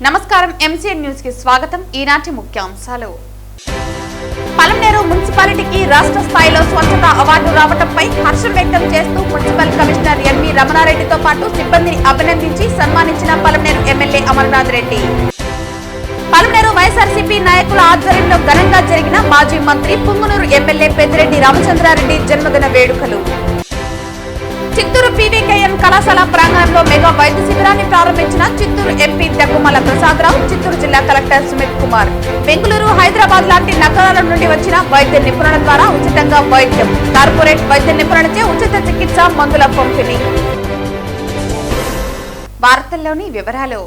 నమస్కారం MCN news కి స్వాగతం. ఈనాటి ముఖ్యాంశాలు. పలమనేరు మున్సిపాలిటీకి రాష్ట్ర స్థాయిలో స్వచ్ఛత అవార్డు రావడంపై హర్షం వ్యక్తం చేస్తూ మున్సిపల్ కమిషనర్ ఎన్వి రమణారెడ్డితో పాటు సిబ్బందిని అభినందించి సన్మానించిన పలమనేరు ఎమ్మెల్యే అమర్నాథ్ రెడ్డి. పలమనేరు వైఎస్ఆర్సీపీ నాయకుల ఆధ్వర్యంలో ఘనంగా జరిగిన మాజీ మంత్రి పుంగనూరు ఎమ్మెల్యే పెద్దిరెడ్డి రామచంద్రారెడ్డి జన్మదిన వేడుకలు. చిత్తూరు పీవీకేఎన్ కళాశాల ప్రాంగణంలో మెగా వైద్య శిబిరాన్ని ప్రారంభించిన చిత్తూరు ఎంపీ దగ్గుమల ప్రసాదరావు, చిత్తూరు జిల్లా కలెక్టర్ సుమిత్ కుమార్. బెంగళూరు, హైదరాబాద్ లాంటి నగరాల నుండి వచ్చిన వైద్య నిపుణుల ద్వారా ఉచితంగా వైద్యం. కార్పొరేట్ వైద్య నిపుణులచే ఉచిత చికిత్స, మందుల పంపిణీ. వార్తల్లోని వివరాలు.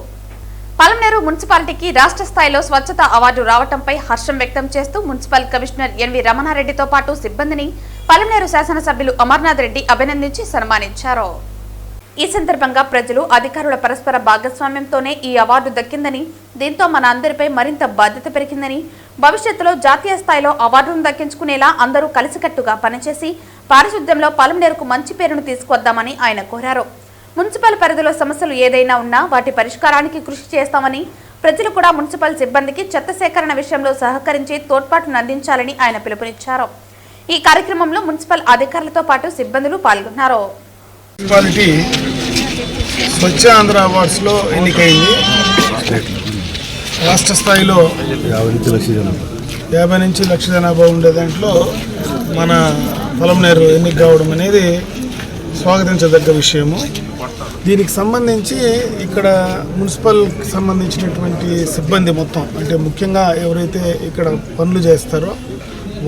పలమనేరు మున్సిపాలిటీకి రాష్ట్ర స్థాయిలో స్వచ్ఛత అవార్డు రావడంపై హర్షం వ్యక్తం చేస్తూ మున్సిపల్ కమిషనర్ ఎన్వి రమణారెడ్డితో పాటు సిబ్బందిని పలమనేరు శాసనసభ్యులు అమర్నాథ్ రెడ్డి అభినందించి సన్మానించారు. ఈ సందర్భంగా ప్రజలు, అధికారుల పరస్పర భాగస్వామ్యంతోనే ఈ అవార్డు దక్కిందని, దీంతో మన అందరిపై మరింత బాధ్యత పెరిగిందని, భవిష్యత్తులో జాతీయ స్థాయిలో అవార్డును దక్కించుకునేలా అందరూ కలిసికట్టుగా పనిచేసి పారిశుద్ధ్యంలో పలమనేరుకు మంచి పేరును తీసుకొద్దామని ఆయన కోరారు. మున్సిపల్ పరిధిలో సమస్యలు ఏదైనా ఉన్నా వాటి పరిష్కారానికి కృషి చేస్తామని, ప్రజలు కూడా మున్సిపల్ సిబ్బందికి చెత్త సేకరణ విషయంలో సహకరించి తోడ్పాటును అందించాలని ఆయన పిలుపునిచ్చారు. ఈ కార్యక్రమంలో మున్సిపల్ అధికారులతో పాటు సిబ్బందులు పాల్గొన్నారు. మున్సిపాలిటీ స్వచ్ఛ ఆంధ్ర అవార్డ్స్ లో ఎన్నికైంది. రాష్ట్ర స్థాయిలో 50 నుంచి లక్ష జనాభా ఉండే దాంట్లో మన పలమనేరు ఎన్నిక కావడం అనేది స్వాగతించదగ్గ విషయము. దీనికి సంబంధించి ఇక్కడ మున్సిపల్ సంబంధించినటువంటి సిబ్బంది మొత్తం, అంటే ముఖ్యంగా ఎవరైతే ఇక్కడ పనులు చేస్తారో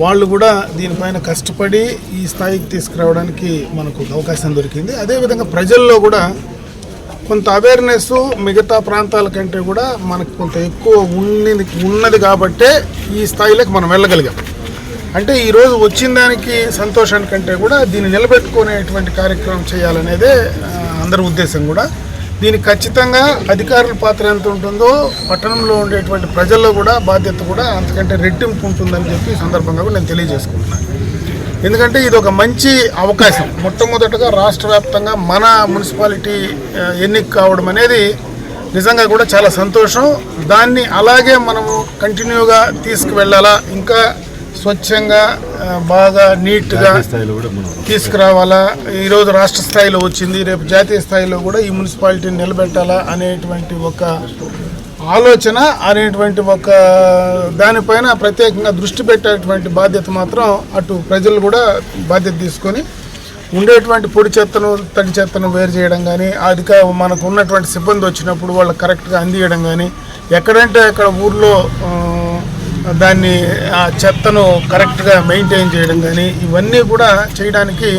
వాళ్ళు కూడా దీనిపైన కష్టపడి ఈ స్థాయికి తీసుకురావడానికి మనకు అవకాశం దొరికింది. అదేవిధంగా ప్రజల్లో కూడా కొంత అవేర్నెస్ మిగతా ప్రాంతాల కంటే కూడా మనకు కొంత ఎక్కువ ఉన్నది కాబట్టే ఈ స్థాయిలోకి మనం వెళ్ళగలిగాం. అంటే ఈరోజు వచ్చిన దానికి సంతోషానికంటే కూడా దీన్ని నిలబెట్టుకునేటువంటి కార్యక్రమం చేయాలనేదే అందరి ఉద్దేశం కూడా. దీనికి ఖచ్చితంగా అధికారుల పాత్ర ఎంత ఉంటుందో పట్టణంలో ఉండేటువంటి ప్రజల్లో కూడా బాధ్యత కూడా అంతకంటే రెట్టింపు ఉంటుందని చెప్పి ఈ సందర్భంగా కూడా నేను తెలియజేసుకుంటున్నాను. ఎందుకంటే ఇది ఒక మంచి అవకాశం. మొట్టమొదటగా రాష్ట్ర వ్యాప్తంగా మన మున్సిపాలిటీ ఎన్నిక కావడం అనేది నిజంగా కూడా చాలా సంతోషం. దాన్ని అలాగే మనము కంటిన్యూగా తీసుకువెళ్ళాలా, ఇంకా స్వచ్ఛంగా బాగా నీట్గా తీసుకురావాలా. ఈరోజు రాష్ట్ర స్థాయిలో వచ్చింది, రేపు జాతీయ స్థాయిలో కూడా ఈ మున్సిపాలిటీని నిలబెట్టాలా అనేటువంటి ఒక ఆలోచన, అనేటువంటి ఒక దానిపైన ప్రత్యేకంగా దృష్టి పెట్టేటువంటి బాధ్యత మాత్రం అటు ప్రజలు కూడా బాధ్యత తీసుకొని ఉండేటువంటి పొడి చెత్తను, తడి చెత్తను వేరు చేయడం కానీ, మనకు ఉన్నటువంటి సిబ్బంది వచ్చినప్పుడు వాళ్ళకి కరెక్ట్గా అందియడం కానీ, ఎక్కడంటే అక్కడ ఊర్లో దాన్ని ఆ చెత్తను కరెక్ట్గా మెయింటైన్ చేయడం కానీ, ఇవన్నీ కూడా చేయడానికి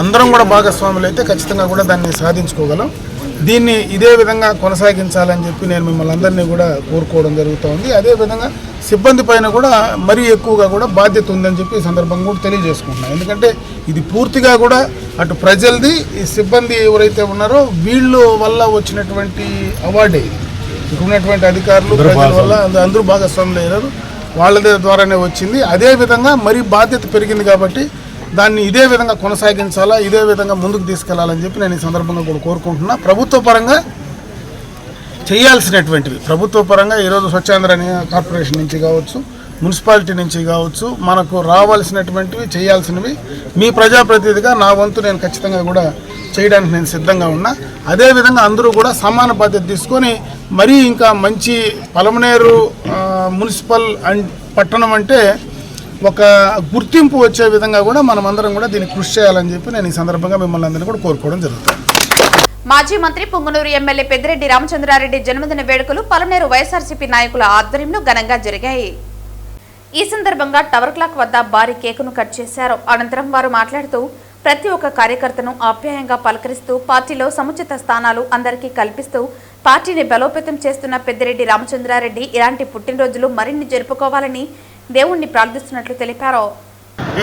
అందరం కూడా భాగస్వాములు అయితే ఖచ్చితంగా కూడా దాన్ని సాధించుకోగలం. దీన్ని ఇదే విధంగా కొనసాగించాలని చెప్పి నేను మిమ్మల్ని అందరినీ కూడా కోరుకోవడం జరుగుతూ ఉంది. అదేవిధంగా సిబ్బంది పైన కూడా మరీ ఎక్కువగా కూడా బాధ్యత ఉందని చెప్పి ఈ సందర్భంగా కూడా తెలియజేసుకుంటున్నాను. ఎందుకంటే ఇది పూర్తిగా కూడా అటు ప్రజలది, ఈ సిబ్బంది ఎవరైతే ఉన్నారో వీళ్ళు వల్ల వచ్చినటువంటి అవార్డే. ఇక్కడ ఉన్నటువంటి అధికారులు, ప్రజల వల్ల అందరూ భాగస్వాములు అయ్యారు, వాళ్ళ ద్వారానే వచ్చింది. అదేవిధంగా మరీ బాధ్యత పెరిగింది కాబట్టి దాన్ని ఇదే విధంగా కొనసాగించాలా, ఇదే విధంగా ముందుకు తీసుకెళ్లాలని చెప్పి నేను ఈ సందర్భంగా కూడా కోరుకుంటున్నా. ప్రభుత్వ పరంగా చేయాల్సినటువంటివి, ప్రభుత్వ పరంగా ఈరోజు స్వచ్ఛాంధ్ర కార్పొరేషన్ నుంచి కావచ్చు, మున్సిపాలిటీ నుంచి కావచ్చు, మనకు రావాల్సినటువంటివి, చేయాల్సినవి మీ ప్రజాప్రతినిధిగా నా వంతు నేను ఖచ్చితంగా కూడా చేయడానికి నేను సిద్ధంగా ఉన్నా. అదేవిధంగా అందరూ కూడా సమాన బాధ్యత తీసుకొని మరీ ఇంకా మంచి పలమనేరు మున్సిపల్ పట్టణం అంటే ఒక గుర్తింపు వచ్చే విధంగా కూడా మనం అందరం కూడా దీన్ని కృషి చేయాలని చెప్పి నేను ఈ సందర్భంగా మిమ్మల్ని అందరినీ కూడా కోరుకోవడం జరుగుతుంది. మాజీ మంత్రి పుంగనూరు ఎమ్మెల్యే పెద్దిరెడ్డి రామచంద్రారెడ్డి జన్మదిన వేడుకలు పలమనేరు వైఎస్ఆర్సీపీ నాయకుల ఆధ్వర్యంలో ఘనంగా జరిగాయి. ఈ సందర్భంగా టవర్ క్లాక్ వద్ద భారీ కేకును కట్ చేశారు. అనంతరం వారు మాట్లాడుతూ ప్రతి ఒక్క కార్యకర్తను ఆప్యాయంగా పలకరిస్తూ పార్టీలో సముచిత స్థానాలు అందరికీ కల్పిస్తూ పార్టీని బలోపేతం చేస్తున్న పెద్దిరెడ్డి రామచంద్రారెడ్డి ఇలాంటి పుట్టినరోజులు మరిన్ని జరుపుకోవాలని దేవుణ్ణి ప్రార్థిస్తున్నట్లు తెలిపారు.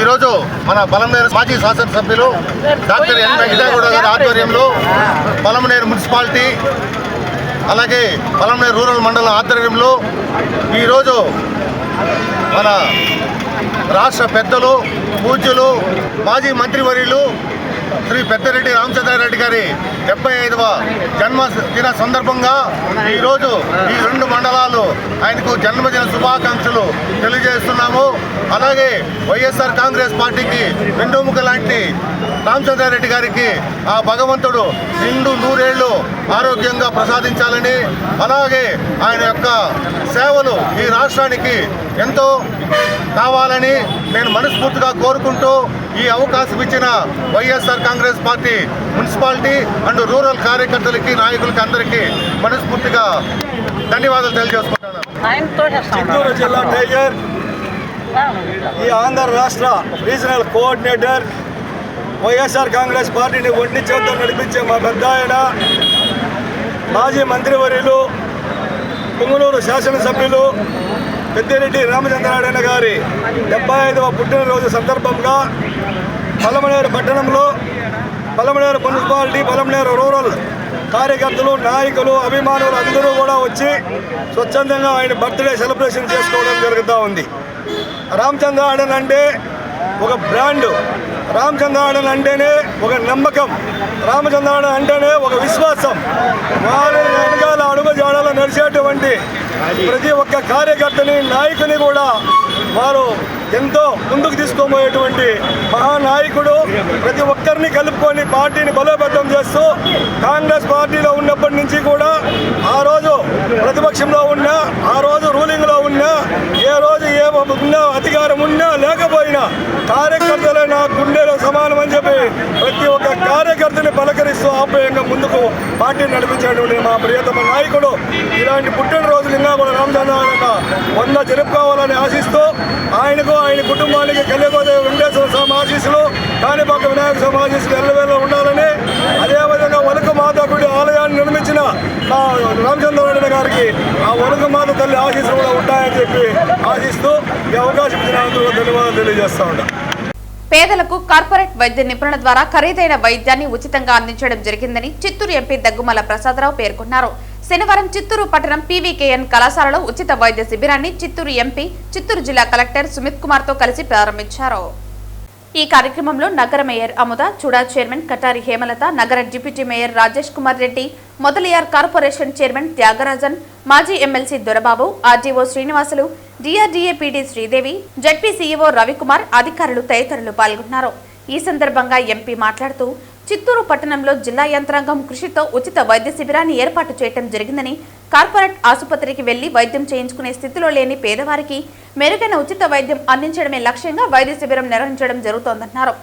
ఈరోజు మన పలమనేరు మాజీ శాసనసభ్యులు డాక్టర్ ఎన్ వెంకటగౌడ గారి ఆధ్వర్యంలో పలమనేరు మున్సిపాలిటీ అలాగే పలమనేరు రూరల్ మండలం ఆధ్వర్యంలో ఈరోజు మన రాష్ట్ర పెద్దలు, పూజ్యులు, మాజీ మంత్రివర్యులు శ్రీ పెద్దిరెడ్డి రామచంద్రారెడ్డి గారి 75వ జన్మదిన సందర్భంగా ఈరోజు ఈ 2 మండలాలు ఆయనకు జన్మదిన శుభాకాంక్షలు తెలియజేస్తున్నాము. అలాగే వైఎస్ఆర్ కాంగ్రెస్ పార్టీకి వెన్నెముక లాంటి రామచంద్రారెడ్డి గారికి ఆ భగవంతుడు నిండు 100 ఏళ్ళు ఆరోగ్యంగా ప్రసాదించాలని, అలాగే ఆయన యొక్క సేవలు ఈ రాష్ట్రానికి ఎంతో కావాలని నేను మనస్ఫూర్తిగా కోరుకుంటూ ఈ అవకాశం ఇచ్చిన YSR Congress party municipality and rural కార్యకర్తలకి, నాయకులకి అందరికీ మనస్ఫూర్తిగా ధన్యవాదాలు తెలియజేసుకుంటున్నాను. చిత్తూరు జిల్లా టైగర్, ఈ ఆంధ్ర రాష్ట్ర రీజనల్ కోఆర్డినేటర్, వైఎస్ఆర్ కాంగ్రెస్ పార్టీని ఒంటి చేత నడిపించే మా పెద్ద ఆయన, మాజీ మంత్రివర్యులు, పుంగనూరు శాసనసభ్యులు పెద్దిరెడ్డి రామచంద్రారెడ్డి గారి 75వ పుట్టినరోజు సందర్భంగా పలమనేరు పట్టణంలో పలమనేరు మున్సిపాలిటీ, పలమనేరు రూరల్ కార్యకర్తలు, నాయకులు, అభిమానులు అందరూ కూడా వచ్చి స్వచ్ఛందంగా ఆయన బర్త్డే సెలబ్రేషన్ చేసుకోవడం జరుగుతూ ఉంది. రామచంద్రారెడ్డి అంటే ఒక బ్రాండు, రామచంద్రారెడ్డి అంటేనే ఒక నమ్మకం, రామచంద్రారెడ్డి అంటేనే ఒక విశ్వాసం. వారి వెనకాల అడుగుజాడలో నడిచేటువంటి ప్రతి ఒక్క కార్యకర్తని, నాయకుని కూడా వారు ఎంతో ముందుకు తీసుకోబోయేటువంటి మహానాయకుడు. ప్రతి ఒక్కరిని కలుపుకొని పార్టీని బలోపేతం చేస్తూ కాంగ్రెస్ పార్టీలో ఉన్నప్పటి నుంచి కూడా ఆ రోజు ప్రతిపక్షంలో ఉన్నా, ఆ రోజు రూలింగ్లో ఉన్నా, ఏ రోజు ఏ ఉన్నా, అధికారం ఉన్నా లేకపోయినా కార్యకర్తలే నా గుండెలో సమానం అని చెప్పి ప్రతి ఒక్క కార్యకర్తని పలకరిస్తూ ఆప్యాయంగా ముందుకు పార్టీని నడిపించేటువంటి మా ప్రియతమ నాయకుడు. ఇలాంటి పుట్టినరోజులు ఇంకా కూడా రామచంద్రారెడ్డి 100 జరుపుకోవాలని ఆశిస్తూ ఆయనకు, ఆయన కుటుంబానికి కలిగోదే వెంకటేశ్వర స్వామి ఆశీస్సులు, కాణిపాక వినాయక స్వామి ఆశీస్సులు ఎల్లవేళ ఉండాలని, అదేవిధంగా వణుకు మాతాకుడి ఆలయాన్ని నిర్మించిన మా రామచంద్రారెడ్డి గారికి ఆ వణుకు మాత తల్లి ఆశీస్సులు కూడా ఉంటాయని చెప్పి ఆశిస్తూ ఈ అవకాశం ఇచ్చినందుకు ధన్యవాదాలు తెలియజేస్తా ఉంటాం. పేదలకు కార్పొరేట్ వైద్య నిపుణుల ద్వారా ఖరీదైన వైద్యాన్ని ఉచితంగా అందించడం జరిగిందని చిత్తూరు ఎంపీ దగ్గుమల ప్రసాదరావు పేర్కొన్నారు. శనివారం చిత్తూరు పట్టణం పీవీకేఎన్ కళాశాలలో ఉచిత వైద్య శిబిరాన్ని చిత్తూరు ఎంపీ, చిత్తూరు జిల్లా కలెక్టర్ సుమిత్ కుమార్ తో కలిసి ప్రారంభించారు. ఈ కార్యక్రమంలో నగర మేయర్ అముద, చూడా చైర్మన్ కటారి హేమలత, నగర deputy mayor Rajesh Kumar Reddy, Mudaliar corporation chairman Thyagarajan, మాజీ MLC Dorababu, RDO Srinivasulu, DRDA PD Sridevi, ZP CEO Ravikumar, అధికారులు తదితరులు పాల్గొన్నారు. ఈ సందర్భంగా ఎంపీ మాట్లాడుతూ చిత్తూరు పట్టణంలో జిల్లా యంత్రాంగం కృషితో ఉచిత వైద్య శిబిరాన్ని ఏర్పాటు చేయడం జరిగిందని, కార్పొరేట్ ఆసుపత్రికి వెళ్లి వైద్యం చేయించుకునే స్థితిలో లేని పేదవారికి మెరుగైన ఉచిత వైద్యం అందించడమే లక్ష్యంగా వైద్య శిబిరం నిర్వహించడం జరుగుతోందన్నారు.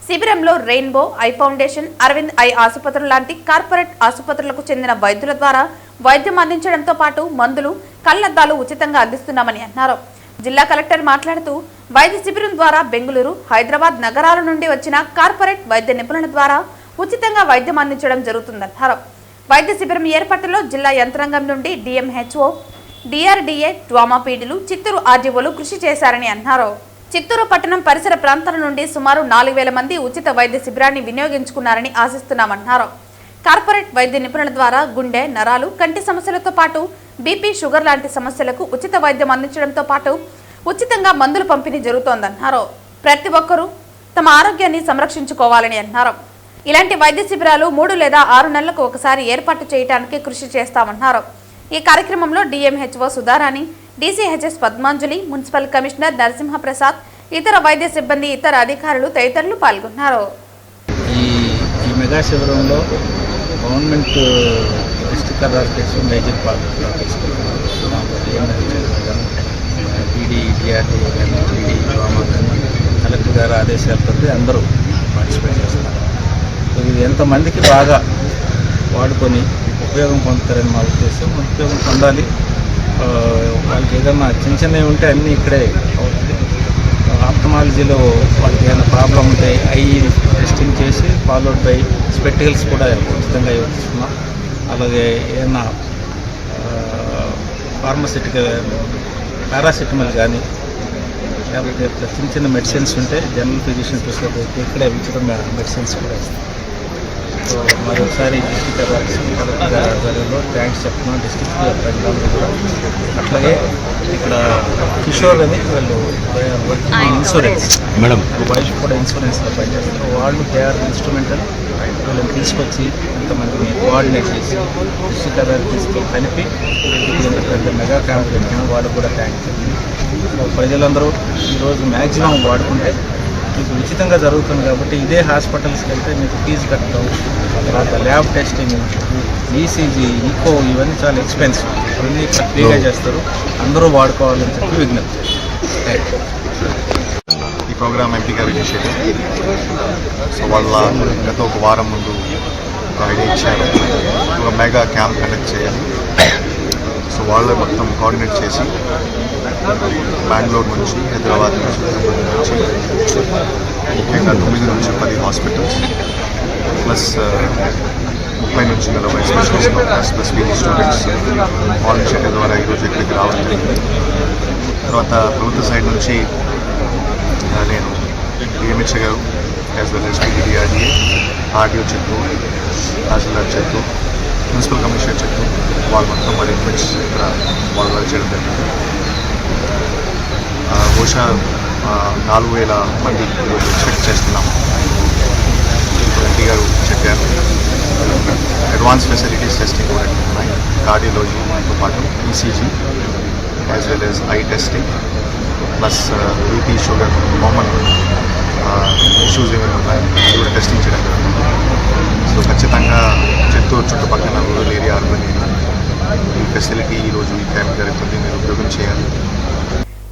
శిబిరంలో rainbow eye foundation, Aravind eye ఆసుపత్రులు లాంటి కార్పొరేట్ ఆసుపత్రులకు చెందిన వైద్యుల ద్వారా వైద్యం అందించడంతో పాటు మందులు, కళ్లద్దాలు ఉచితంగా అందిస్తున్నామని అన్నారు. జిల్లా కలెక్టర్ మాట్లాడుతూ వైద్య శిబిరం ద్వారా బెంగళూరు, హైదరాబాద్ నగరాల నుండి వచ్చిన కార్పొరేట్ వైద్య నిపుణుల ద్వారా ఉచితంగా వైద్యం అందించడం జరుగుతుందన్నారు. వైద్య శిబిరం ఏర్పాటులో జిల్లా యంత్రాంగం నుండి డిఎంహెచ్ఓ, డిఆర్డీఏ, ట్రామా పీడీలు, చిత్తూరు ఆర్డీఓలు కృషి చేశారని అన్నారు. చిత్తూరు పట్టణం పరిసర ప్రాంతాల నుండి సుమారు 4000 మంది ఉచిత వైద్య శిబిరాన్ని వినియోగించుకున్నారని ఆశిస్తున్నామన్నారు. కార్పొరేట్ వైద్య నిపుణుల ద్వారా గుండె, నరాలు, కంటి సమస్యలతో పాటు బీపీ, షుగర్ లాంటి సమస్యలకు ఉచిత వైద్యం అందించడంతో పాటు ఉచితంగా మందులు పంపిణీ జరుగుతోందన్నారు. ప్రతి ఒక్కరూ తమ ఆరోగ్యాన్ని సంరక్షించుకోవాలని అన్నారు. ఇలాంటి వైద్య శిబిరాలు 3 లేదా 6 నెలలకు ఒకసారి ఏర్పాటు చేయడానికి కృషి చేస్తామన్నారు. ఈ కార్యక్రమంలో DMHO Sudharani, DCHS Padmanjali, municipal commissioner Narasimhaprasad, ఇతర వైద్య సిబ్బంది, ఇతర అధికారులు తదితరులు పాల్గొన్నారు. ఈ మెగా శిబిరంలో government district authorities major parties PD, DRDA కానీ, పీడీ, డ్రామా కానీ, కలెక్టర్ గారి ఆదేశాలతో అందరూ పార్టిసిపేట్ చేస్తున్నారు. సో ఇది ఎంతమందికి బాగా వాడుకొని ఉపయోగం పొందుతారని మా ఉద్దేశం. ఉపయోగం పొందాలి. వాళ్ళకి ఏదైనా చిన్న చిన్నవి ఉంటే అన్నీ ఇక్కడే అవుతుంది. ఆప్థమాలజీలో వాళ్ళకి ఏదైనా ప్రాబ్లం ఉంటే ఐ టెస్టింగ్ చేసి ఫాలోడ్ బై స్పెక్టికల్స్ కూడా ఉచితంగా ఇస్తున్నాం. అలాగే ఏదైనా ఫార్మసిటికల్ పారాసిటమాల్ కానీ లేకపోతే చిన్న చిన్న మెడిసిన్స్ ఉంటే జనరల్ ఫిజిషియన్ ప్రిస్క్రైబ్ ఇక్కడే ఉచితంగా మెడిసిన్స్ కూడా ఇస్తాం. సో మరొకసారి డిస్ట్రిక్ట్ కలెక్టర్ గారి ఆధ్వర్యంలో థ్యాంక్స్ చెప్తున్నాం డిస్ట్రిక్ట్ ప్రజలందరూ కూడా. అట్లాగే ఇక్కడ కిషోర్ అని వాళ్ళు ఇన్సూరెన్స్ మేడం వైఫ్ కూడా ఇన్సూరెన్స్లో పనిచేస్తారు. వాళ్ళు దే ఆర్ ఇన్స్ట్రుమెంటల్. వీళ్ళని తీసుకొచ్చి ఇంతమందిని కోఆర్డినేట్ చేసి డిస్ట్రిక్ట్ అథారిటీస్తో కలిపి పెద్ద మెగా క్యాంప్ పెట్టిన వాళ్ళు కూడా థ్యాంక్స్. ప్రజలందరూ ఈరోజు మ్యాక్సిమం వాడుకుంటే మీకు ఉచితంగా జరుగుతుంది కాబట్టి ఇదే హాస్పిటల్స్కి వెళ్తే మీకు ఫీజు కట్టడం, తర్వాత ల్యాబ్ టెస్టింగ్, ఈసీజీ, ఈకో ఇవన్నీ చాలా ఎక్స్పెన్సివ్. అవన్నీ ఇక్కడ ఫ్రీగా చేస్తారు. అందరూ వాడుకోవాలని చెప్పి విజ్ఞప్తి. ఈ ప్రోగ్రామ్ ఎంపీ గారు ఇనిషియేటివ్. సో వాళ్ళ గత ఒక వారం ముందు ఒక ఐడియా ఇచ్చారు, ఒక మెగా క్యాంప్ కండక్ట్ చేయాలి. సో వాళ్ళు మొత్తం కోఆర్డినేట్ చేసి బెంగళూరు నుంచి, హైదరాబాద్ నుంచి, ముఖ్యంగా 9 నుంచి 10 హాస్పిటల్స్ ప్లస్ 30 నుంచి 40 స్పెషలిస్ట్ డాక్టర్స్ ప్లస్ వీళ్ళ స్టూడెంట్స్ వాళ్ళ ఇనిషియేటివ్ ద్వారా ఈరోజు ఇక్కడికి రావడం జరిగింది. తర్వాత ప్రభుత్వ సైడ్ నుంచి నేను DMHA garu as well as PDRDA, RDO Chittoor, tahsildar Chittoor, municipal commissioner Chittoor వాళ్ళు మొత్తం అరేంజ్మెంట్స్ ఇక్కడ వాళ్ళు చేయడం జరిగింది. బహుశా 4,000 మంది ఈరోజు ఎక్స్పెక్ట్ చేస్తున్నాము. ఎంపీ గారు చెప్పారు అడ్వాన్స్ ఫెసిలిటీస్ టెస్టింగ్ కూడా ఉన్నాయి. కార్డియాలజీతో పాటు ECG as well as I testing plus BP, sugar, common issues ఏమైనా ఉన్నాయి అది కూడా టెస్టింగ్ చేయడం జరుగుతుంది. సో ఖచ్చితంగా చిత్తూరు చుట్టుపక్కల రూరల్ ఏరియా, అర్బన్ ఏరియా ఈ ఫెసిలిటీ ఈరోజు ఈ క్యాంప్ జరుగుతుంది, మీరు ఉపయోగం చేయాలి.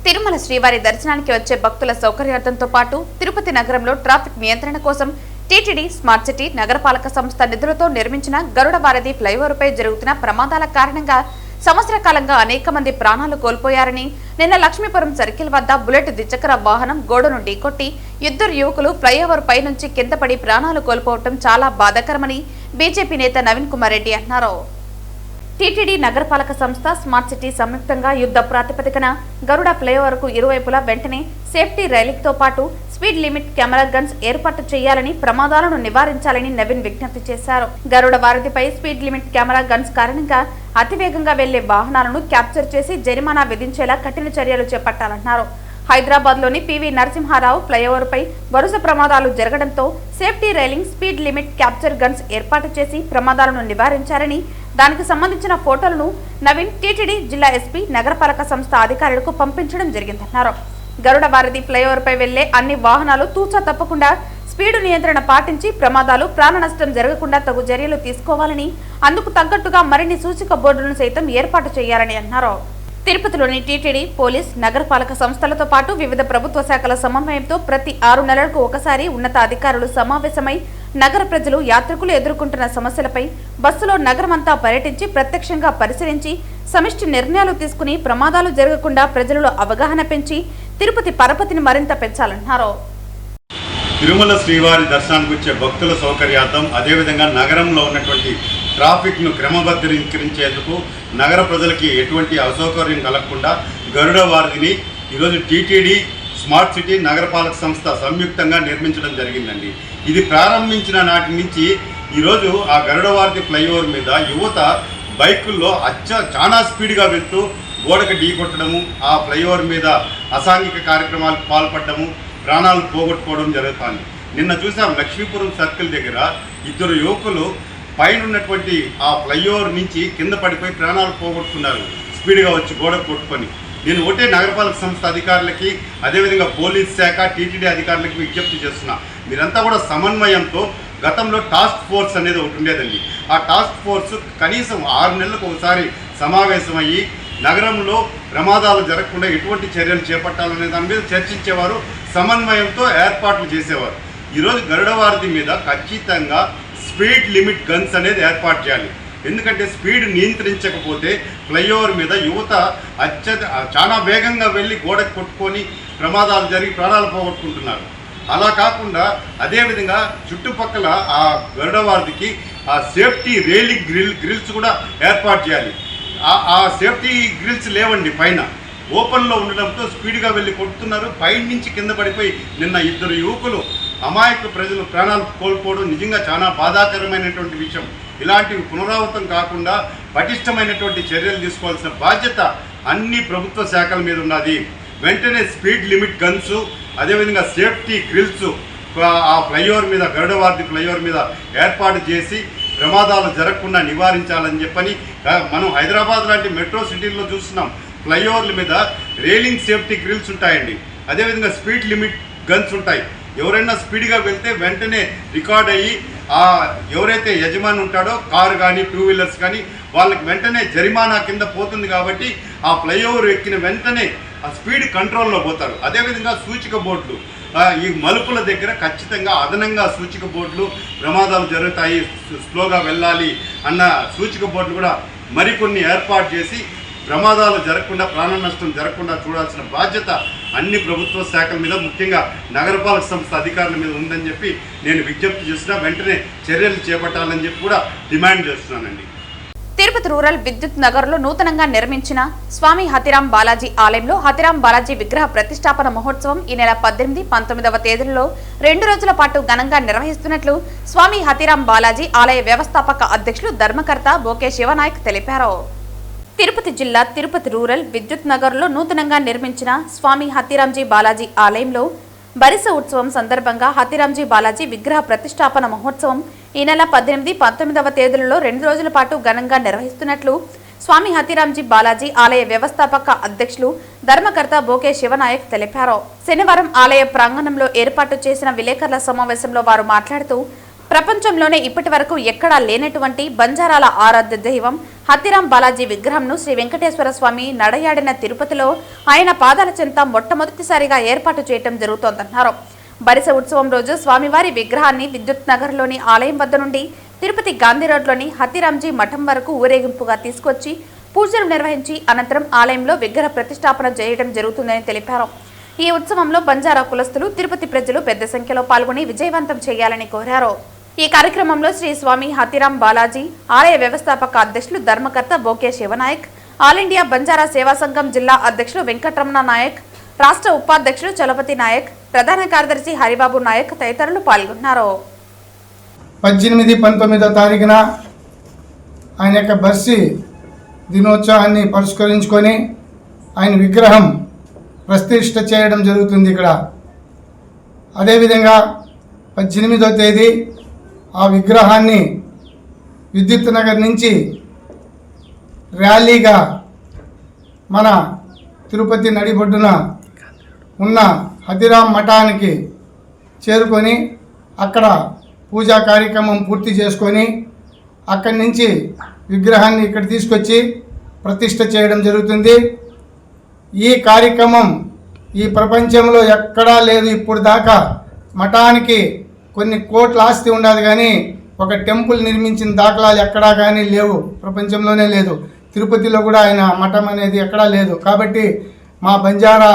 తిరుమల శ్రీవారి దర్శనానికి వచ్చే భక్తుల సౌకర్యార్థంతో పాటు తిరుపతి నగరంలో ట్రాఫిక్ నియంత్రణ కోసం టీటీడీ, స్మార్ట్ సిటీ, నగరపాలక సంస్థ నిధులతో నిర్మించిన గరుడ వారధి ఫ్లైఓవర్పై జరుగుతున్న ప్రమాదాల కారణంగా సంవత్సర కాలంగా అనేక మంది ప్రాణాలు కోల్పోయారని, నిన్న లక్ష్మీపురం సర్కిల్ వద్ద బుల్లెట్ ద్విచక్ర వాహనం గోడను ఢీకొట్టి 2 యువకులు ఫ్లైఓవర్ పై నుంచి కింద పడి ప్రాణాలు కోల్పోవడం చాలా బాధాకరమని బీజేపీ నేత నవీన్ కుమార్ రెడ్డి అన్నారు. టీటీడీ, నగరపాలక సంస్థ, స్మార్ట్ సిటీ సంయుక్తంగా యుద్ధ ప్రాతిపదికన గరుడ ఫ్లైఓవర్ కు ఇరువైపులా వెంటనే సేఫ్టీ రైలింగ్ తో పాటు స్పీడ్ లిమిట్ కెమెరా గన్స్ ఏర్పాటు చేయాలని, ప్రమాదాలను నివారించాలని నవీన్ విజ్ఞప్తి చేశారు. గరుడ వారధిపై స్పీడ్ లిమిట్ కెమెరా గన్స్ కారణంగా అతివేగంగా వెళ్లే వాహనాలను క్యాప్చర్ చేసి జరిమానా విధించేలా కఠిన చర్యలు చేపట్టాలన్నారు. హైదరాబాద్ లోని పివి నరసింహారావు ఫ్లైఓవర్ పై వరుస ప్రమాదాలు జరగడంతో safety railing, speed limit capture guns ఏర్పాటు చేసి ప్రమాదాలను నివారించాలని, దానికి సంబంధించిన ఫోటోలను నవీన్ టీటీడీ జిల్లా ఎస్పీ, నగరపాలక సంస్థ అధికారులకు పంపించడం జరిగిందన్నారు. గరుడ వారధి ఫ్లైఓవర్ పై వెళ్లే అన్ని వాహనాలు తూచా తప్పకుండా స్పీడు నియంత్రణ పాటించి ప్రమాదాలు, ప్రాణ నష్టం జరగకుండా తగు చర్యలు తీసుకోవాలని, అందుకు తగ్గట్టుగా మరిన్ని సూచిక బోర్డులను సైతం ఏర్పాటు చేయాలని అన్నారు. తిరుపతిలోని టీటీడీ, పోలీస్, నగరపాలక సంస్థలతో పాటు వివిధ ప్రభుత్వ శాఖల సమన్వయంతో ప్రతి 6 నెలలకు ఒకసారి ఉన్నత అధికారులు సమావేశమై నగర ప్రజలు, యాత్రికులు ఎదుర్కొంటున్న సమస్యలపై బస్సులో నగరమంతా పర్యటించి ప్రత్యక్షంగా పరిశీలించి సమిష్టి నిర్ణయాలు తీసుకుని ప్రమాదాలు జరగకుండా ప్రజలలో అవగాహన పెంచి తిరుపతి పరపతిని మరింత పెంచాలన్నారు. తిరుమల శ్రీవారి దర్శనానికి వచ్చే భక్తుల సౌకర్యార్థం, అదేవిధంగా నగరంలో ఉన్నటువంటి ట్రాఫిక్ను క్రమబద్ధీకరించేందుకు, నగర ప్రజలకి ఎటువంటి అసౌకర్యం కలగకుండా గరుడ వారధిని ఈరోజు టీటీడీ, స్మార్ట్ సిటీ, నగరపాలక సంస్థ సంయుక్తంగా నిర్మించడం జరిగిందండి. ఇది ప్రారంభించిన నాటి నుంచి ఈరోజు ఆ గరుడ వారధి ఫ్లైఓవర్ మీద యువత బైకుల్లో చాలా స్పీడ్గా వెళ్తూ గోడకు ఢీకొట్టడము, ఆ ఫ్లైఓవర్ మీద అసాంఘిక కార్యక్రమాలకు పాల్పడము, ప్రాణాలు పోగొట్టుకోవడం జరుగుతుంది. నిన్న చూసాం లక్ష్మీపురం సర్కిల్ దగ్గర 2 యువకులు పైన ఉన్నటువంటి ఆ ఫ్లైఓవర్ నుంచి కింద పడిపోయి ప్రాణాలు పోగొట్టుకున్నారు, స్పీడ్గా వచ్చి గోడకు కొట్టుకొని. నేను ఒకటే నగరపాలక సంస్థ అధికారులకి, అదేవిధంగా పోలీస్ శాఖ, టీటీడీ అధికారులకి విజ్ఞప్తి చేస్తున్నా, మీరంతా కూడా సమన్వయంతో, గతంలో టాస్క్ ఫోర్స్ అనేది ఒకటి ఉండేదండి, ఆ టాస్క్ ఫోర్స్ కనీసం 6 నెలలకు ఒకసారి సమావేశమయ్యి నగరంలో ప్రమాదాలు జరగకుండా ఎటువంటి చర్యలు చేపట్టాలనే దాని మీద చర్చించేవారు, సమన్వయంతో ఏర్పాట్లు చేసేవారు. ఈరోజు గరుడ వారధి మీద ఖచ్చితంగా స్పీడ్ లిమిట్ గన్స్ అనేది ఏర్పాటు చేయాలి. ఎందుకంటే స్పీడ్ నియంత్రించకపోతే ఫ్లైఓవర్ మీద యువత చాలా వేగంగా వెళ్ళి గోడకు కొట్టుకొని ప్రమాదాలు జరిగి ప్రాణాలు పోగొట్టుకుంటున్నారు. అలా కాకుండా అదేవిధంగా చుట్టుపక్కల ఆ గరుడ వారధికి ఆ సేఫ్టీ రైలింగ్ గ్రిల్స్ కూడా ఏర్పాటు చేయాలి. ఆ సేఫ్టీ గ్రిల్స్ లేవండి, పైన ఓపెన్లో ఉండడంతో స్పీడ్గా వెళ్ళి కొట్టుతున్నారు. పైన నుంచి కింద పడిపోయి నిన్న 2 యువకులు అమాయక ప్రజలు ప్రాణాలు కోల్పోవడం నిజంగా చాలా బాధాకరమైనటువంటి విషయం. ఇలాంటివి పునరావృతం కాకుండా పటిష్టమైనటువంటి చర్యలు తీసుకోవాల్సిన బాధ్యత అన్ని ప్రభుత్వ శాఖల మీద ఉన్నది. వెంటనే స్పీడ్ లిమిట్ గన్స్, అదేవిధంగా సేఫ్టీ గ్రిల్స్ ఆ ఫ్లైఓవర్ మీద, గరుడవార్ది ఫ్లైఓవర్ మీద ఏర్పాటు చేసి ప్రమాదాలు జరగకుండా నివారించాలని చెప్పని మనం హైదరాబాద్ లాంటి మెట్రో సిటీల్లో చూస్తున్నాం. ఫ్లైఓవర్ల మీద రైలింగ్ సేఫ్టీ గ్రిల్స్ ఉంటాయండి, అదేవిధంగా స్పీడ్ లిమిట్ గన్స్ ఉంటాయి. ఎవరైనా స్పీడ్గా వెళ్తే వెంటనే రికార్డ్ అయ్యి ఎవరైతే యజమాని ఉంటాడో కారు కానీ టూ వీలర్స్ కానీ వాళ్ళకి వెంటనే జరిమానా కింద పోతుంది. కాబట్టి ఆ ఫ్లైఓవర్ ఎక్కిన వెంటనే ఆ స్పీడ్ కంట్రోల్లో పోతారు. అదేవిధంగా సూచిక బోర్డులు, ఈ మలుపుల దగ్గర ఖచ్చితంగా అదనంగా సూచిక బోర్డులు, ప్రమాదాలు జరుగుతాయి స్లోగా వెళ్ళాలి అన్న సూచిక బోర్డులు కూడా మరికొన్ని ఏర్పాటు చేసి ప్రమాదాలు జరగకుండా, ప్రాణ నష్టం జరగకుండా చూడాల్సిన బాధ్యత అన్ని ప్రభుత్వ శాఖల మీద, ముఖ్యంగా నగరపాలక సంస్థ అధికారుల మీద ఉందని చెప్పి నేను విజ్ఞప్తి చేస్తున్నా. వెంటనే చర్యలు చేపట్టాలని చెప్పి కూడా డిమాండ్ చేస్తున్నానండి. తిరుపతి రూరల్ విద్యుత్ నగర్లో నూతనంగా నిర్మించిన స్వామి హతిరాం బాలాజీ ఆలయంలో హతిరాం బాలాజీ విగ్రహ ప్రతిష్టాపన మహోత్సవం ఈ నెల 18, 19వ తేదీలలో 2 రోజుల పాటు ఘనంగా నిర్వహిస్తున్నట్లు స్వామి హతిరాం బాలాజీ ఆలయ వ్యవస్థాపక అధ్యక్షులు ధర్మకర్త బోకే శివనాయక్ తెలిపారు. తిరుపతి జిల్లా తిరుపతి రూరల్ విద్యుత్ నగర్లో నూతనంగా నిర్మించిన స్వామి హతిరాంజీ బాలాజీ ఆలయంలో బరిస ఉత్సవం సందర్భంగా హతిరాంజీ బాలాజీ విగ్రహ ప్రతిష్టాపన మహోత్సవం ఈ నెల 18, 19వ తేదీలలో 2 రోజుల పాటు ఘనంగా నిర్వహిస్తున్నట్లు స్వామి హతిరాంజీ బాలాజీ ఆలయ వ్యవస్థాపక అధ్యక్షులు ధర్మకర్త బోకే శివనాయక్ తెలిపారు. శనివారం ఆలయ ప్రాంగణంలో ఏర్పాటు చేసిన విలేకరుల సమావేశంలో వారు మాట్లాడుతూ ప్రపంచంలోనే ఇప్పటి వరకు ఎక్కడా లేనటువంటి బంజారాల ఆరాధ్య దైవం హతిరాం బాలాజీ విగ్రహంను శ్రీ వెంకటేశ్వర స్వామి నడయాడిన తిరుపతిలో ఆయన పాదాల చెంత మొట్టమొదటిసారిగా ఏర్పాటు చేయడం జరుగుతోందన్నారు. బరిస ఉత్సవం రోజు స్వామివారి విగ్రహాన్ని విద్యుత్ నగర్లోని ఆలయం వద్ద నుండి తిరుపతి గాంధీ రోడ్లోని హతిరాంజీ మఠం వరకు ఊరేగింపుగా తీసుకొచ్చి పూజలు నిర్వహించి అనంతరం ఆలయంలో విగ్రహ ప్రతిష్టాపన చేయడం జరుగుతుందని తెలిపారు. ఈ ఉత్సవంలో బంజారా కులస్తులు, తిరుపతి ప్రజలు పెద్ద సంఖ్యలో పాల్గొని విజయవంతం చేయాలని కోరారు. ఈ కార్యక్రమంలో శ్రీ స్వామి హతిరాం బాలాజీ ఆలయ వ్యవస్థాపక అధ్యక్షులు ధర్మకర్త bouquet Shiva Nayak, all India Banjara సేవా సంఘం జిల్లా అధ్యక్షులు వెంకటరమణ నాయక్, రాష్ట్ర ఉపాధ్యక్షులు చలపతి నాయక్, ప్రధాన కార్యదర్శి హరిబాబు నాయక్ తదితరులు పాల్గొన్నారు. 18, 19వ తారీఖున ఆయన యొక్క బర్సి దినోత్సవాన్ని పురస్కరించుకొని ఆయన విగ్రహం ప్రతిష్ఠ చేయడం జరుగుతుంది ఇక్కడ. అదేవిధంగా 18వ తేదీ ఆ విగ్రహాన్ని విద్యుత్ నగర్ నుంచి ర్యాలీగా మన తిరుపతి నడిబొడ్డున ఉన్న హతిరాం మఠానికి చేరుకొని అక్కడ పూజా కార్యక్రమం పూర్తి చేసుకొని అక్కడి నుంచి విగ్రహాన్ని ఇక్కడ తీసుకొచ్చి ప్రతిష్ఠ చేయడం జరుగుతుంది. ఈ కార్యక్రమం ఈ ప్రపంచంలో ఎక్కడా లేదు. ఇప్పుడు దాకా మఠానికి కొన్ని కోట్ల ఆస్తి ఉండదు, కానీ ఒక టెంపుల్ నిర్మించిన దాఖలాలు ఎక్కడా కానీ లేవు, ప్రపంచంలోనే లేదు. తిరుపతిలో కూడా ఆయన మఠం అనేది ఎక్కడా లేదు. కాబట్టి మా బంజారా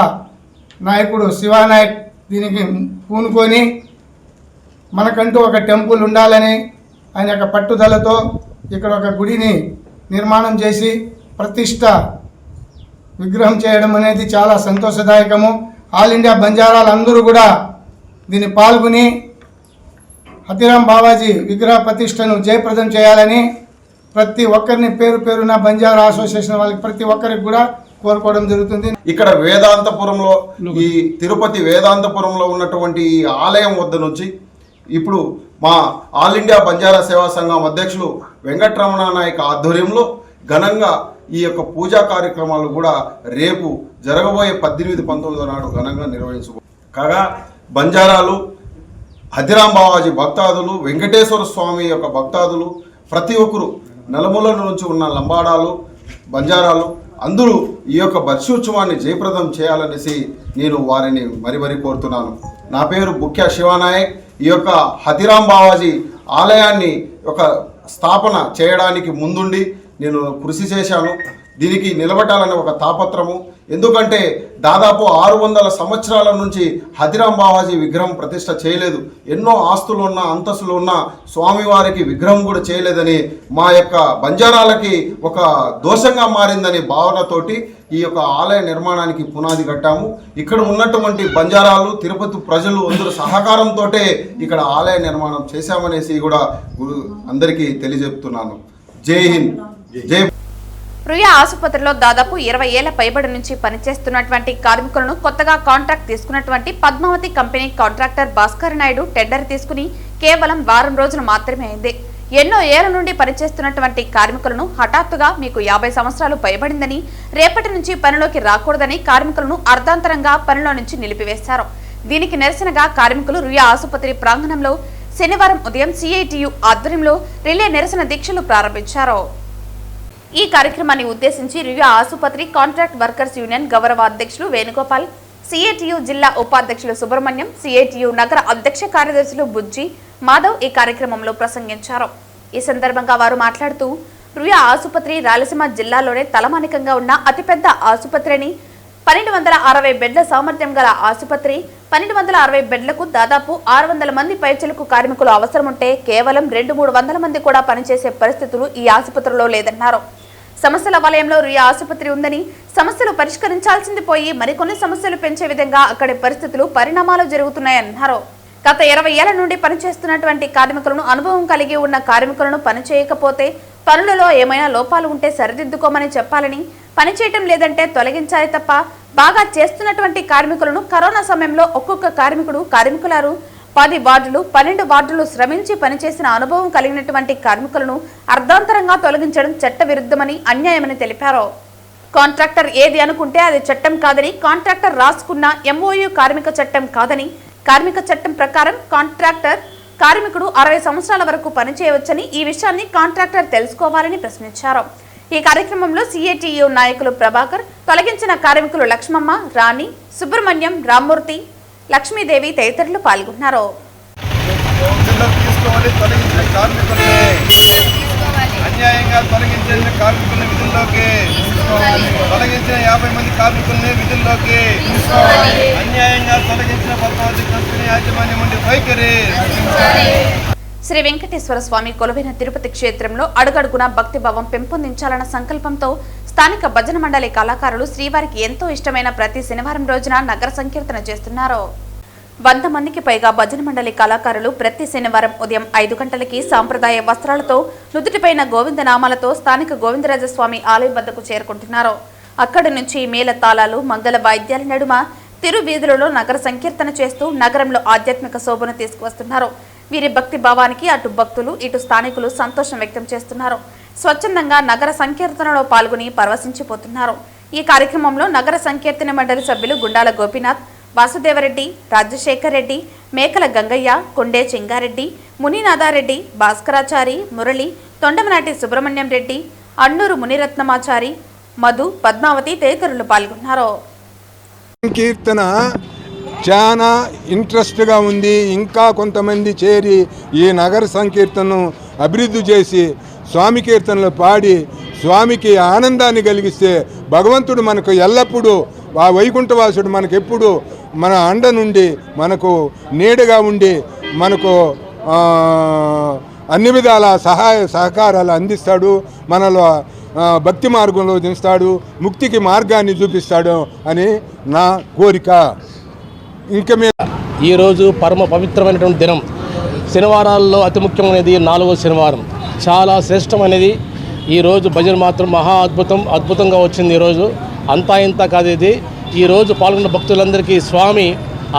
నాయకుడు శివానాయక్ దీనికి పూనుకొని మనకంటూ ఒక టెంపుల్ ఉండాలని ఆయన యొక్క పట్టుదలతో ఇక్కడ ఒక గుడిని నిర్మాణం చేసి ప్రతిష్ట విగ్రహం చేయడం అనేది చాలా సంతోషదాయకము. ఆల్ ఇండియా బంజారాలు అందరూ కూడా దీన్ని పాల్గొని హతిరాం బాలాజీ విగ్రహ ప్రతిష్టను జయప్రదం చేయాలని ప్రతి ఒక్కరిని పేరు పేరున బంజారా అసోసియేషన్ వాళ్ళకి ప్రతి ఒక్కరికి కూడా కోరుకోవడం జరుగుతుంది. ఇక్కడ వేదాంతపురంలో, ఈ తిరుపతి వేదాంతపురంలో ఉన్నటువంటి ఈ ఆలయం వద్ద నుంచి ఇప్పుడు మా ఆల్ ఇండియా బంజారా సేవా సంఘం అధ్యక్షులు వెంకటరమణ నాయక్ ఆధ్వర్యంలో ఘనంగా ఈ యొక్క పూజా కార్యక్రమాలు కూడా రేపు జరగబోయే 18, 19 నాడు ఘనంగా నిర్వహించబో కాగా బంజారాలు, హతిరాం బాలాజీ భక్తాదులు, వెంకటేశ్వర స్వామి యొక్క భక్తాదులు ప్రతి ఒక్కరు నలుమూలల నుంచి ఉన్న లంబాడాలు, బంజారాలు అందరూ ఈ యొక్క బర్షోత్సవాన్ని జయప్రదం చేయాలనేసి నేను వారిని మరీ కోరుతున్నాను. నా పేరు బుక్యా శివనాయక్. ఈ యొక్క హతిరాం బాలాజీ ఆలయాన్ని ఒక స్థాపన చేయడానికి ముందుండి నేను కృషి చేశాను. దీనికి నిలబెట్టాలనే ఒక తాపత్రము. ఎందుకంటే దాదాపు 600 సంవత్సరాల నుంచి హథీరాం బావాజీ విగ్రహం ప్రతిష్ట చేయలేదు. ఎన్నో ఆస్తులు ఉన్న అంతస్తులు ఉన్న స్వామివారికి విగ్రహం కూడా చేయలేదని మా యొక్క బంజారాలకి ఒక దోషంగా మారిందని భావనతోటి ఈ యొక్క ఆలయ నిర్మాణానికి పునాది కట్టాము. ఇక్కడ ఉన్నటువంటి బంజారాలు తిరుపతి ప్రజలు అందరూ సహకారంతో ఇక్కడ ఆలయ నిర్మాణం చేశామనేసి కూడా అందరికీ తెలియజెప్తున్నాను. జై హింద్, జై. రుయా ఆసుపత్రిలో దాదాపు 20 ఏళ్ల పైబడి నుంచి పనిచేస్తున్నటువంటి కార్మికులను కొత్తగా కాంట్రాక్ట్ తీసుకున్నటువంటి Padmavathi company contractor Bhaskar Naidu tender తీసుకుని కేవలం వారం రోజులు మాత్రమే అయింది. ఎన్నో ఏళ్ల నుండి పనిచేస్తున్నటువంటి కార్మికులను హఠాత్తుగా మీకు 50 సంవత్సరాలు పైబడిందని, రేపటి నుంచి పనిలోకి రాకూడదని కార్మికులను అర్ధాంతరంగా పనిలో నుంచి నిలిపివేశారు. దీనికి నిరసనగా కార్మికులు రుయా ఆసుపత్రి ప్రాంగణంలో శనివారం ఉదయం సిఐటియు ఆధ్వర్యంలో రిలే నిరసన దీక్షలు ప్రారంభించారు. ఈ కార్యక్రమాన్ని ఉద్దేశించి రుయా ఆసుపత్రి కాంట్రాక్ట్ వర్కర్స్ యూనియన్ గౌరవ అధ్యక్షులు వేణుగోపాల్, సిఐటియు జిల్లా ఉపాధ్యక్షులు సుబ్రహ్మణ్యం, సిఐటియు నగర అధ్యక్ష కార్యదర్శులు బుజ్జి, మాధవ్ ఈ కార్యక్రమంలో ప్రసంగించారు. ఈ సందర్భంగా వారు మాట్లాడుతూ రుయా ఆసుపత్రి రాయలసీమ జిల్లాలోనే తలమానికంగా ఉన్న అతిపెద్ద ఆసుపత్రి అని, 1260 బెడ్ల సామర్థ్యం గల ఆసుపత్రి, 1260 బెడ్లకు దాదాపు 600 మంది పైచిలకు కార్మికులు అవసరం ఉంటే కేవలం 200-300 మంది కూడా పనిచేసే పరిస్థితులు ఈ ఆసుపత్రిలో లేదన్నారు. సమస్యల వలయంలో రుయా ఆసుపత్రి ఉందని, సమస్యలు పరిష్కరించాల్సింది పోయి మరికొన్ని సమస్యలు పెంచే విధంగా అక్కడి పరిస్థితులు పరిణామాలు జరుగుతున్నాయన్నారు. గత 20 ఏళ్ల నుండి పనిచేస్తున్నటువంటి కార్మికులను, అనుభవం కలిగి ఉన్న కార్మికులను పనిచేయకపోతే పనులలో ఏమైనా లోపాలు ఉంటే సరిదిద్దుకోమని చెప్పాలని, పనిచేయటం లేదంటే తొలగించాలి తప్ప బాగా చేస్తున్నటువంటి కార్మికులను కరోనా సమయంలో ఒక్కొక్క కార్మికులారు 10 వార్డులు 12 వార్డులు శ్రమించి పనిచేసిన అనుభవం కలిగినటువంటి కార్మికులను అర్ధాంతరంగా తొలగించడం చట్ట విరుద్ధమని, అన్యాయమని తెలిపారు. కాంట్రాక్టర్ ఏది అనుకుంటే అది చట్టం కాదని, కాంట్రాక్టర్ రాసుకున్న MOU కార్మిక చట్టం కాదని, కార్మిక చట్టం ప్రకారం కార్మికుడు 60 సంవత్సరాల వరకు పనిచేయవచ్చని, ఈ విషయాన్ని కాంట్రాక్టర్ తెలుసుకోవాలని ప్రశ్నించారు. ఈ కార్యక్రమంలో సిఐటియు నాయకులు ప్రభాకర్, తొలగించిన కార్మికులు లక్ష్మమ్మ, రాణి, సుబ్రహ్మణ్యం, రామ్మూర్తి, లక్ష్మీదేవి తదితరులు పాల్గొన్నారు. అన్యాయంగా తొలగించిన కార్మికులను విధుల్లోకి, తొలగించిన 50 మంది కార్మికుల్ని విధుల్లోకి, అన్యాయంగా తొలగించిన పద్మావతి కంపెనీ యాజమాన్యం నుండి వైఖరి. శ్రీ వెంకటేశ్వర స్వామి కొలువైన తిరుపతి క్షేత్రంలో అడుగడుగున భక్తిభావం పెంపొందించాలన్న సంకల్పంతో స్థానిక భజన మండలి కళాకారులు శ్రీవారికి ఎంతో ఇష్టమైన ప్రతి శనివారం రోజున నగర సంకీర్తన చేస్తున్నారు. 100 మందికి పైగా భజన మండలి కళాకారులు ప్రతి శనివారం ఉదయం 5 గంటలకి సాంప్రదాయ వస్త్రాలతో, నుదుటిపైన గోవిందనామాలతో స్థానిక గోవిందరాజస్వామి ఆలయం వద్దకు చేరుకుంటున్నారు. అక్కడి నుంచి మేళ తాళాలు, మంగళ వాయిద్యాల నడుమ తిరు వీధులలో నగర సంకీర్తన చేస్తూ నగరంలో ఆధ్యాత్మిక శోభను తీసుకువస్తున్నారు. వీరి భక్తి భావానికి అటు భక్తులు, ఇటు స్థానికులు సంతోషం వ్యక్తం చేస్తున్నారు. స్వచ్ఛందంగా నగర సంకీర్తనలో పాల్గొని పరవశించిపోతున్నారు. ఈ కార్యక్రమంలో నగర సంకీర్తన మండలి సభ్యులు గుండాల గోపీనాథ్, వాసుదేవరెడ్డి, రాజశేఖర్ రెడ్డి, మేకల గంగయ్య, కొండే చెంగారెడ్డి, మునినాథారెడ్డి, భాస్కరాచారి, మురళి, తొండమనాటి సుబ్రహ్మణ్యం రెడ్డి, అన్నూరు మునిరత్నమాచారి, మధు, పద్మావతి తదితరులు పాల్గొన్నారు. సంకీర్తన చాలా ఇంట్రెస్ట్గా ఉంది. ఇంకా కొంతమంది చేరి ఈ నగర సంకీర్తనను అభివృద్ధి చేసి స్వామి కీర్తనలు పాడి స్వామికి ఆనందాన్ని కలిగిస్తే భగవంతుడు మనకు ఎల్లప్పుడూ, ఆ వైకుంఠవాసుడు మనకు ఎప్పుడు మన అండ నుండి, మనకు నీడగా ఉండి, మనకు అన్ని విధాల సహకారాలు అందిస్తాడు. మనలో భక్తి మార్గంలో దించుతాడు, ముక్తికి మార్గాన్ని చూపిస్తాడు అని నా కోరిక. ఇంకా ఈరోజు పరమ పవిత్రమైనటువంటి దినం. శనివారాల్లో అతి ముఖ్యమైనది 4వ శనివారం, చాలా శ్రేష్టమైనది. ఈరోజు భజన మాత్రం మహా అద్భుతంగా వచ్చింది. ఈరోజు అంతా ఇంత కాదు. ఇది ఈరోజు పాల్గొన్న భక్తులందరికీ స్వామి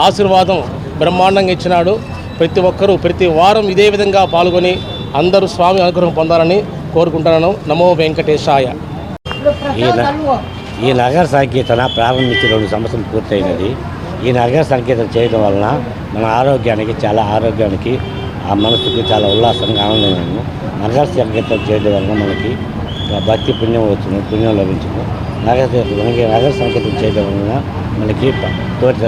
ఆశీర్వాదం బ్రహ్మాండంగా ఇచ్చినాడు. ప్రతి ఒక్కరూ ప్రతి వారం ఇదే విధంగా పాల్గొని అందరూ స్వామి అనుగ్రహం పొందాలని కోరుకుంటున్నాను. నమో వెంకటేశాయ. ఈ నగర సంకీర్తన ప్రారంభించి 2 సంవత్సరాలు పూర్తయినది. ఈ నగర సంకీర్తన చేయడం వలన మన ఆరోగ్యానికి ఆ మనసుకి చాలా ఉల్లాసంగా ఆనందంగా. నగర సంకీర్తన చేయడం వలన మనకి భక్తి పుణ్యం లభించును. నగర సంకీర్తన చేయడం వలన మనకి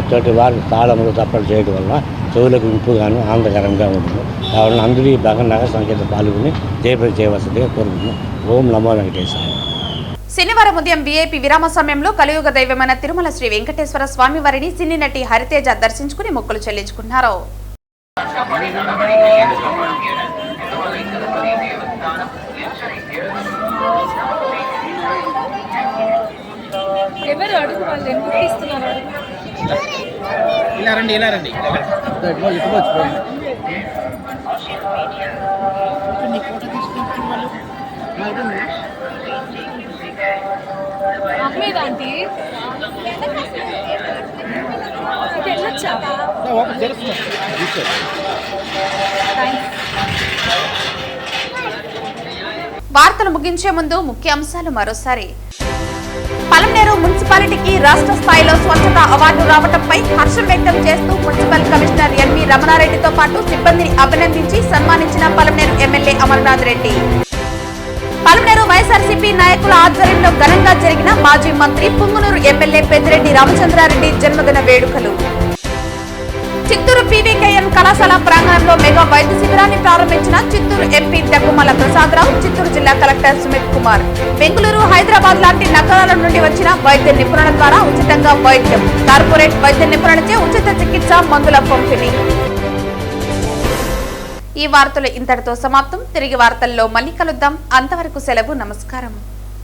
తోటి వారు తాళములు తప్పలు చేయడం వలన చెవులకు ఇంపుగాను ఆనందకరంగా ఉంటుంది. కావున అందరూ ఈ బాగా నగర సంకీర్తన పాల్గొని జయప్రద చేయవలసిందిగా కోరుకుంటున్నాం. ఓం నమో వెంకటేశాయ. శనివారం ఉదయం వీఐపీ విరామ సమయంలో కలియుగ దైవమైన తిరుమల శ్రీ వెంకటేశ్వర స్వామి వారిని సినీ నటి హరితేజ దర్శించుకుని మొక్కులు చెల్లించుకున్నారు. వార్తలు ముగించే ముందు ముఖ్య అంశాలు మరోసారి. పలమనేరు మున్సిపాలిటీకి రాష్ట్ర స్థాయిలో స్వచ్ఛత అవార్డు రావడంపై హర్షం వ్యక్తం చేస్తూ మున్సిపల్ కమిషనర్ ఎన్వి రమణారెడ్డితో పాటు సిబ్బందిని అభినందించి సన్మానించిన పలమనేరు ఎమ్మెల్యే అమర్నాథ్ రెడ్డి. పలమనేరు వైఎస్ఆర్సీపీ నాయకుల ఆధ్వర్యంలో ఘనంగా జరిగిన మాజీ మంత్రి పుంగునూరు ఎమ్మెల్యే పెద్దిరెడ్డి రామచంద్రారెడ్డి జన్మదిన వేడుకలు. చిత్తూరు పీవీకేఎన్ కళాశాల ప్రాంగణంలో మెగా వైద్య శిబిరాన్ని ప్రారంభించిన చిత్తూరు ఎంపీ దగ్గుమల ప్రసాదరావు, చిత్తూరు జిల్లా కలెక్టర్ సుమిత్ కుమార్. బెంగళూరు, హైదరాబాద్ లాంటి నగరాల నుండి వచ్చిన వైద్య నిపుణుల ద్వారా ఉచితంగా వైద్యం. కార్పొరేట్ వైద్య నిపుణులచే ఉచిత చికిత్స, మందుల పంపిణీ. ఈ వార్తలు ఇంతటితో సమాప్తం. తిరిగి వార్తల్లో మళ్ళీ కలుద్దాం. అంతవరకు సెలవు. నమస్కారం.